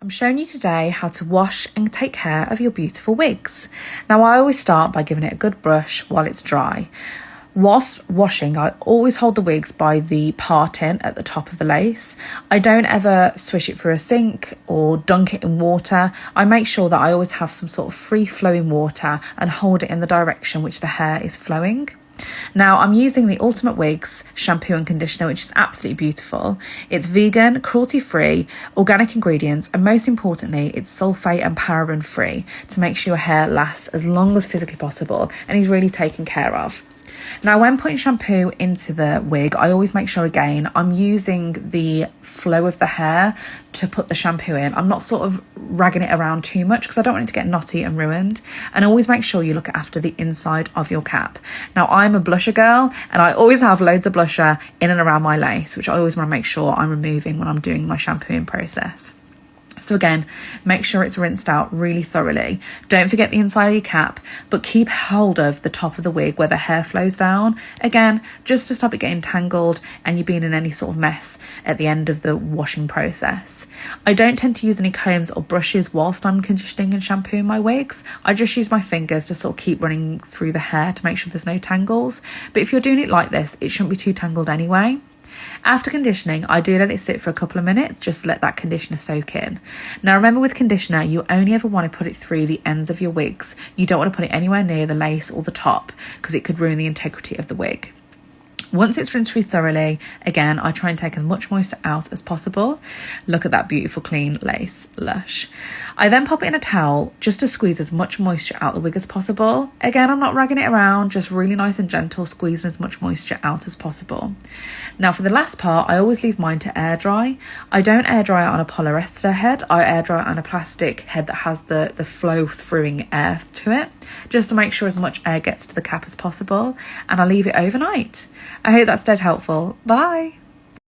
I'm showing you today how to wash and take care of your beautiful wigs. Now, I always start by giving it a good brush while it's dry. Whilst washing, I always hold the wigs by the parting at the top of the lace. I don't ever swish it through a sink or dunk it in water. I make sure that I always have some sort of free flowing water and hold it in the direction which the hair is flowing. Now, I'm using the Ultimate Wigs shampoo and conditioner, which is absolutely beautiful. It's vegan, cruelty-free, organic ingredients, and most importantly, it's sulfate and paraben-free to make sure your hair lasts as long as physically possible and is really taken care of. Now, when putting shampoo into the wig, I always make sure, again, I'm using the flow of the hair to put the shampoo in. I'm not sort of ragging it around too much because I don't want it to get knotty and ruined. And always make sure you look after the inside of your cap. Now, I'm a blusher girl and I always have loads of blusher in and around my lace, which I always want to make sure I'm removing when I'm doing my shampooing process. So again, make sure it's rinsed out really thoroughly. Don't forget the inside of your cap, but keep hold of the top of the wig where the hair flows down. Again, just to stop it getting tangled and you being in any sort of mess at the end of the washing process. I don't tend to use any combs or brushes whilst I'm conditioning and shampooing my wigs. I just use my fingers to sort of keep running through the hair to make sure there's no tangles. But if you're doing it like this, it shouldn't be too tangled anyway. After conditioning, I do let it sit for a couple of minutes just to let that conditioner soak in. Now, remember, with conditioner, you only ever want to put it through the ends of your wigs. You don't want to put it anywhere near the lace or the top because it could ruin the integrity of the wig. Once it's rinsed through thoroughly, again, I try and take as much moisture out as possible. Look at that beautiful clean lace, lush. I then pop it in a towel just to squeeze as much moisture out the wig as possible. Again, I'm not ragging it around, just really nice and gentle, squeezing as much moisture out as possible. Now, for the last part, I always leave mine to air dry. I don't air dry it on a polyester head. I air dry it on a plastic head that has the flow-throughing air to it, just to make sure as much air gets to the cap as possible. And I leave it overnight. I hope that's dead helpful. Bye.